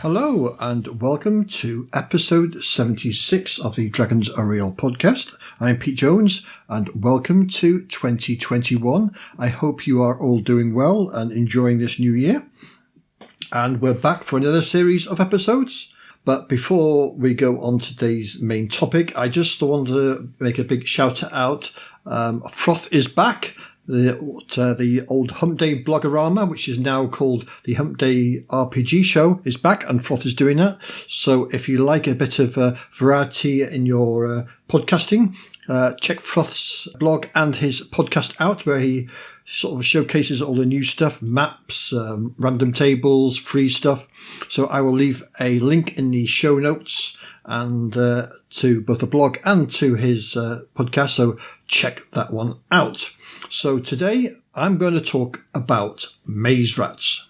Hello and welcome to episode 76 of the Dragons Are Real podcast. I'm Pete Jones and welcome to 2021. I hope you are all doing well and enjoying this new year. And we're back for another series of episodes. But before we go on to today's main topic, I just want to make a big shout out. Froth is back. The old Humpday blogorama, which is now called the Humpday RPG show, is back, and Froth is doing that. So if you like a bit of variety in your podcasting, check Froth's blog and his podcast out, where he sort of showcases all the new stuff, maps, random tables, free stuff. So I will leave a link in the show notes and to both the blog and to his podcast. So check that one out. So today I'm going to talk about maze rats.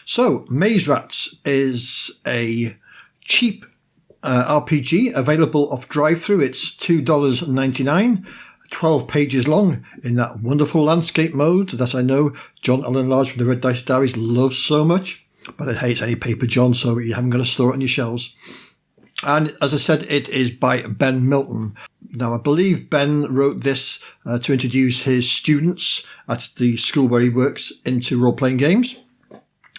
So Maze Rats is a cheap RPG available off drive-thru. It's $2.99, 12 pages long in that wonderful landscape mode that I know John Allen Large from the Red Dice Diaries loves so much. But it hates any paper, John, so you haven't got to store it on your shelves. And as I said, it is by Ben Milton. Now, I believe Ben wrote this to introduce his students at the school where he works into role-playing games.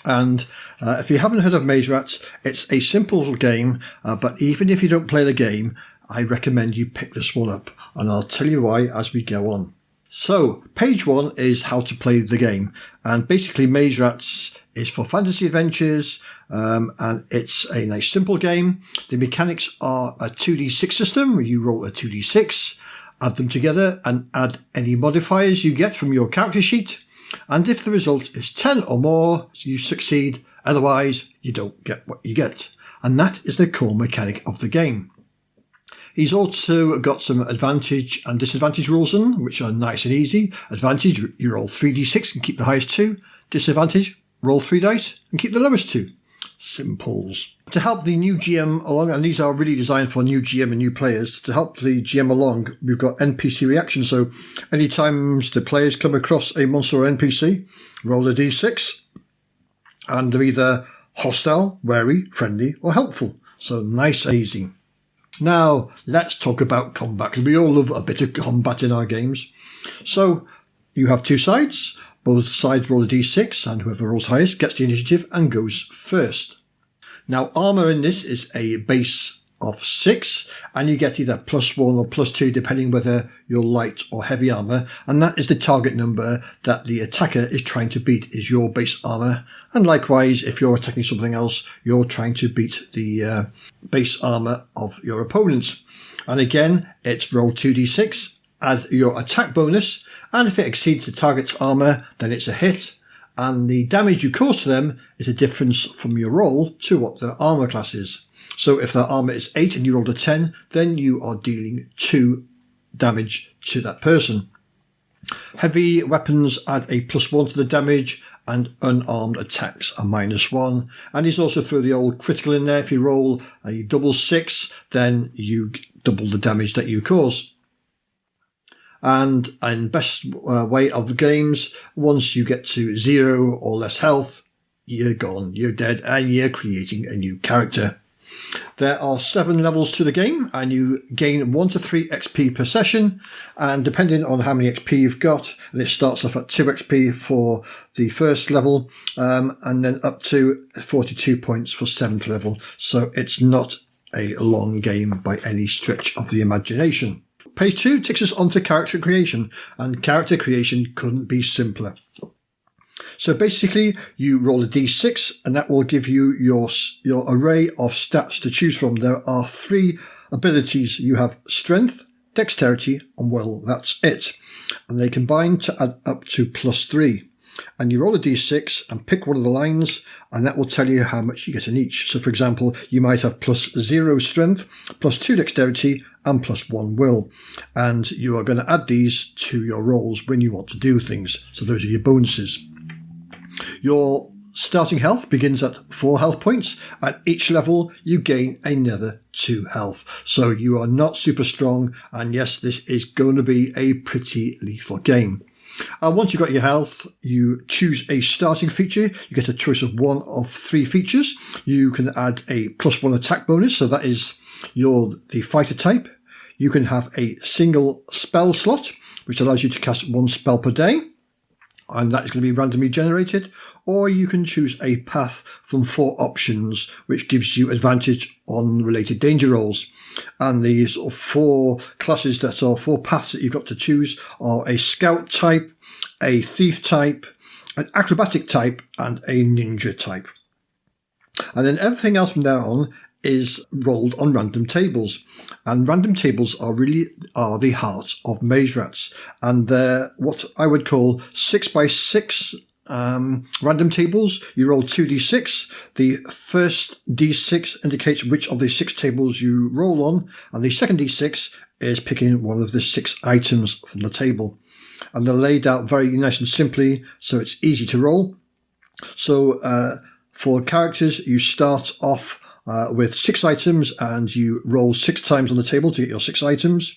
And if you haven't heard of Maze Rats, it's a simple little game, but even if you don't play the game, I recommend you pick this one up. And I'll tell you why as we go on. So, page 1 is how to play the game. And basically, Maze Rats is for fantasy adventures, and it's a nice simple game. The mechanics are a 2d6 system where you roll a 2d6, add them together, and add any modifiers you get from your character sheet. And if the result is 10 or more, you succeed. Otherwise, you don't get what you get. And that is the core mechanic of the game. He's also got some advantage and disadvantage rules in, which are nice and easy. Advantage, you roll 3d6 and keep the highest 2. Disadvantage, roll 3 dice and keep the lowest 2. Simples. To help the new GM along, and these are really designed for new GM and new players, to help the GM along, we've got NPC reactions. So anytime the players come across a monster or NPC, roll a d6, and they're either hostile, wary, friendly, or helpful. So nice and easy. Now, let's talk about combat, because we all love a bit of combat in our games. So, you have two sides. Both sides roll a d6, and whoever rolls highest gets the initiative and goes first. Now, armour in this is a base of 6, and you get either +1 or +2, depending whether you're light or heavy armour, and that is the target number that the attacker is trying to beat, is your base armour. And likewise, if you're attacking something else, you're trying to beat the base armour of your opponent. And again, it's roll 2d6 as your attack bonus, and if it exceeds the target's armour, then it's a hit, and the damage you cause to them is a difference from your roll to what their armour class is. So if their armour is 8 and you rolled a 10, then you are dealing 2 damage to that person. Heavy weapons add a +1 to the damage, and unarmed attacks are -1. And he's also threw the old critical in there. If you roll a double 6, then you double the damage that you cause. And in best way of the games, once you get to 0 or less health, you're gone, you're dead, and you're creating a new character. There are 7 levels to the game, and you gain 1 to 3 XP per session, and depending on how many XP you've got, and it starts off at 2 XP for the first level, and then up to 42 points for 7th level. So it's not a long game by any stretch of the imagination. Page 2 takes us on to character creation, and character creation couldn't be simpler. So basically, you roll a d6, and that will give you your array of stats to choose from. There are 3 abilities. You have strength, dexterity, and will, that's it. And they combine to add up to +3. And you roll a d6 and pick one of the lines, and that will tell you how much you get in each. So for example, you might have +0 strength, +2 dexterity, and +1 will. And you are going to add these to your rolls when you want to do things. So those are your bonuses. Your starting health begins at 4 health points. At each level, you gain another 2 health. So you are not super strong. And yes, this is going to be a pretty lethal game. Once you've got your health, you choose a starting feature. You get a choice of 1 of 3 features. You can add a +1 attack bonus. So that is the fighter type. You can have a single spell slot, which allows you to cast 1 spell per day. And that is going to be randomly generated. Or you can choose a path from 4 options, which gives you advantage on related danger rolls. And these 4 classes that are 4 paths that you've got to choose are a scout type, a thief type, an acrobatic type, and a ninja type. And then everything else from there on is rolled on random tables. And random tables are the heart of Maze Rats. And they're what I would call 6x6 random tables. You roll 2d6. The first d6 indicates which of the 6 tables you roll on, and the second d6 is picking one of the 6 items from the table. And they're laid out very nice and simply, so it's easy to roll. So for characters, you start off with 6 items, and you roll 6 times on the table to get your 6 items.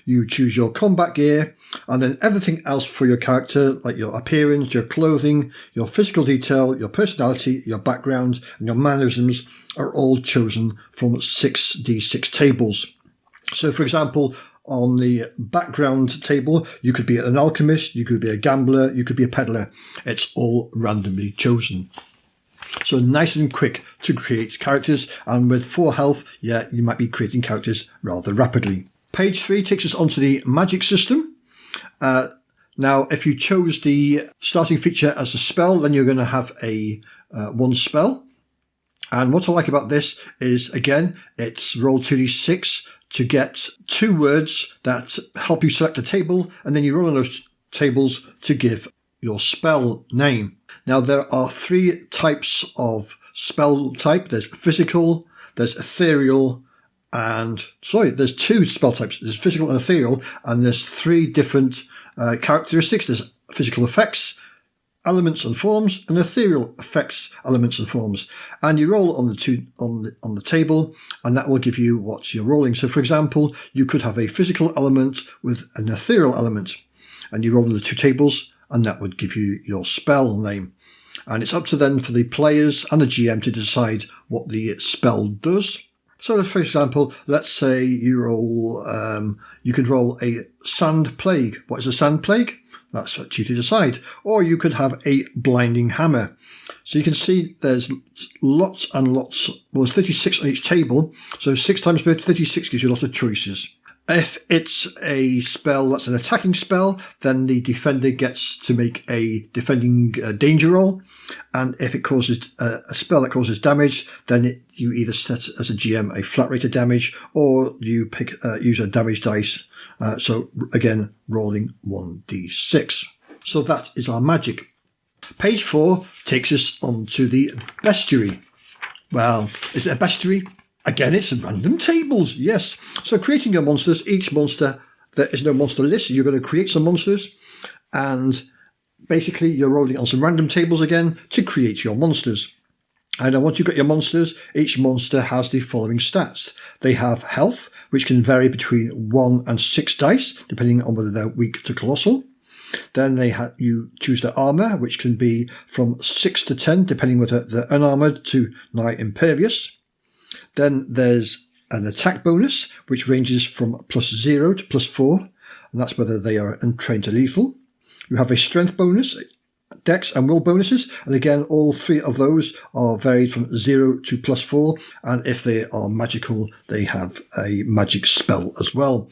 You choose your combat gear, and then everything else for your character, like your appearance, your clothing, your physical detail, your personality, your background, and your mannerisms are all chosen from 6d6 tables. So, for example, on the background table, you could be an alchemist, you could be a gambler, you could be a peddler. It's all randomly chosen. So nice and quick to create characters, and with 4 health, you might be creating characters rather rapidly. Page 3 takes us onto the magic system. Now, if you chose the starting feature as a spell, then you're going to have a 1 spell. And what I like about this is, again, it's roll 2d6 to get 2 words that help you select a table, and then you roll on those tables to give your spell name. Now, there are 3 types of spell type. There's physical, there's ethereal, there's 2 spell types. There's physical and ethereal, and there's 3 different characteristics. There's physical effects, elements and forms, and ethereal effects, elements and forms. And you roll on the table, and that will give you what you're rolling. So, for example, you could have a physical element with an ethereal element, and you roll on the 2 tables, and that would give you your spell name. And it's up to then for the players and the GM to decide what the spell does. So, for example, let's say you could roll a sand plague. What is a sand plague? That's what you to decide. Or you could have a blinding hammer. So you can see there's lots and lots. Well, there's 36 on each table. So 6 times 36 gives you a lot of choices. If it's a spell that's an attacking spell, then the defender gets to make a defending danger roll. And if it causes a spell that causes damage, then you either set as a GM a flat rate of damage, or you use a damage dice. So again, rolling 1d6. So that is our magic. Page 4 takes us on to the bestiary. Well, is it a bestiary? Again, it's random tables, yes. So creating your monsters, each monster, there is no monster list, so you're going to create some monsters, and basically you're rolling on some random tables again to create your monsters. And then once you've got your monsters, each monster has the following stats. They have health, which can vary between 1 and 6 dice, depending on whether they're weak to colossal. Then you choose their armour, which can be from 6 to 10, depending whether they're unarmoured to nigh impervious. Then there's an attack bonus, which ranges from +0 to +4, and that's whether they are untrained to lethal. You have a strength bonus, dex and will bonuses, and again, all 3 of those are varied from 0 to +4, and if they are magical, they have a magic spell as well.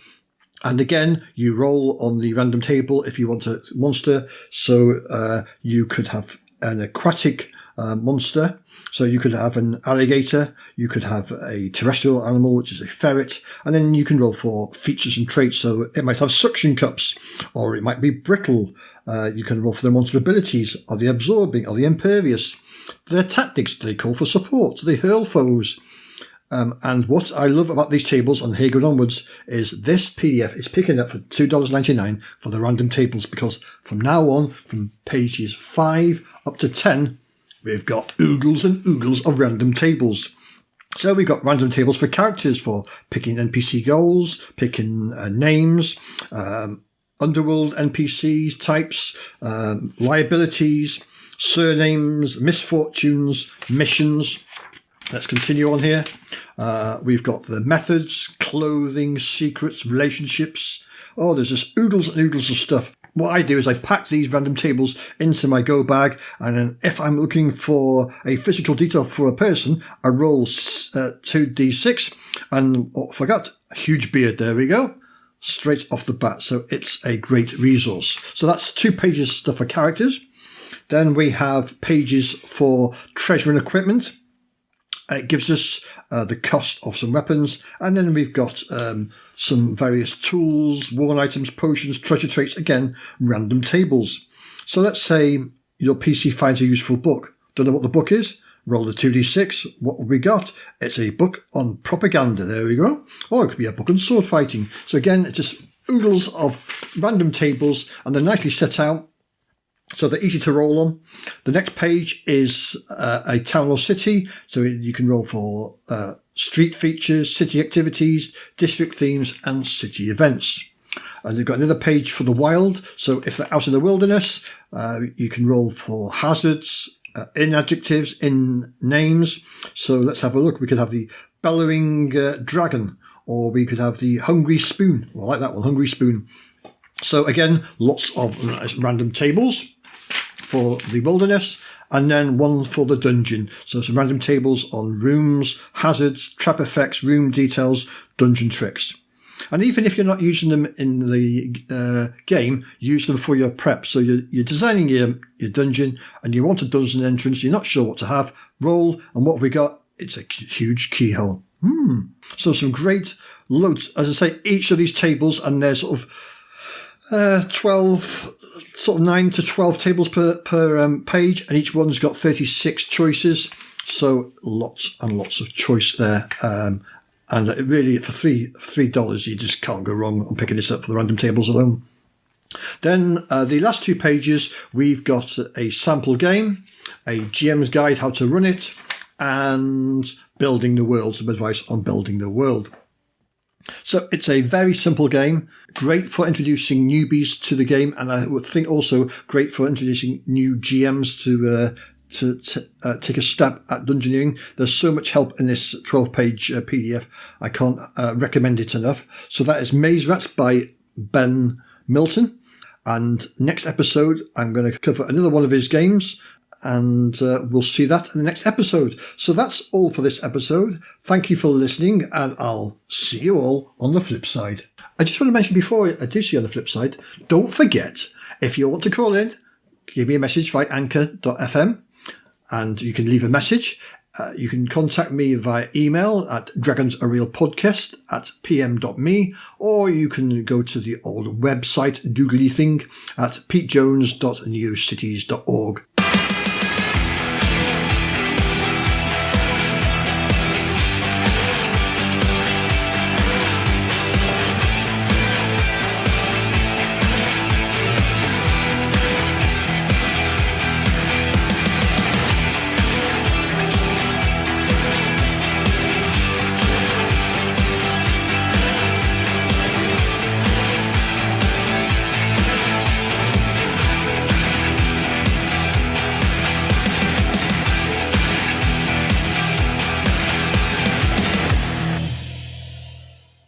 And again, you roll on the random table if you want a monster, so you could have an aquatic monster. So you could have an alligator, you could have a terrestrial animal, which is a ferret, and then you can roll for features and traits. So it might have suction cups, or it might be brittle. You can roll for their monster abilities. Are they absorbing? Are they impervious? Their tactics, do they call for support? Do they hurl foes? And what I love about these tables, and here going onwards, is this PDF is picking up for $2.99 for the random tables, because from now on, from pages 5 up to 10, we've got oodles and oodles of random tables. So we've got random tables for characters, for picking NPC goals, picking names, underworld NPCs, types, liabilities, surnames, misfortunes, missions. Let's continue on here. We've got the methods, clothing, secrets, relationships. Oh, there's just oodles and oodles of stuff. What I do is I pack these random tables into my go bag, and then if I'm looking for a physical detail for a person, I roll 2d6, and I forgot, a huge beard, there we go, straight off the bat. So it's a great resource. So that's 2 pages stuff for characters. Then we have pages for treasure and equipment. It gives us the cost of some weapons, and then we've got some various tools, worn items, potions, treasure traits, again, random tables. So let's say your PC finds a useful book. Don't know what the book is? Roll the 2d6. What have we got? It's a book on propaganda. There we go. Or it could be a book on sword fighting. So again, it's just oodles of random tables, and they're nicely set out, so they're easy to roll on. The next page is a town or city. So you can roll for street features, city activities, district themes, and city events. And they've got another page for the wild. So if they're out in the wilderness, you can roll for hazards, in adjectives, in names. So let's have a look. We could have the bellowing dragon, or we could have the hungry spoon. Well, I like that one, hungry spoon. So again, lots of random tables for the wilderness, and then one for the dungeon. So some random tables on rooms, hazards, trap effects, room details, dungeon tricks. And even if you're not using them in the game, use them for your prep. So you're designing your dungeon, and you want a dungeon entrance, you're not sure what to have, roll, and what have we got? It's a huge keyhole. So some great loads. As I say, each of these tables, and there's sort of 12, sort of 9 to 12 tables per page, and each one's got 36 choices. So lots and lots of choice there. And really, for $3, you just can't go wrong on picking this up for the random tables alone. Then the last 2 pages, we've got a sample game, a GM's guide how to run it, and building the world, some advice on building the world. So it's a very simple game, great for introducing newbies to the game, and I would think also great for introducing new GMs to take a stab at dungeoneering. There's so much help in this 12-page PDF. I can't recommend it enough. So that is Maze Rats by Ben Milton. And next episode, I'm going to cover another one of his games, and we'll see that in the next episode. So that's all for this episode. Thank you for listening, and I'll see you all on the flip side. I just want to mention before I do see you on the flip side, don't forget, if you want to call in, give me a message via anchor.fm, and you can leave a message. You can contact me via email at dragonsarealpodcast@pm.me, or you can go to the old website doogly thing at petejones.newcities.org.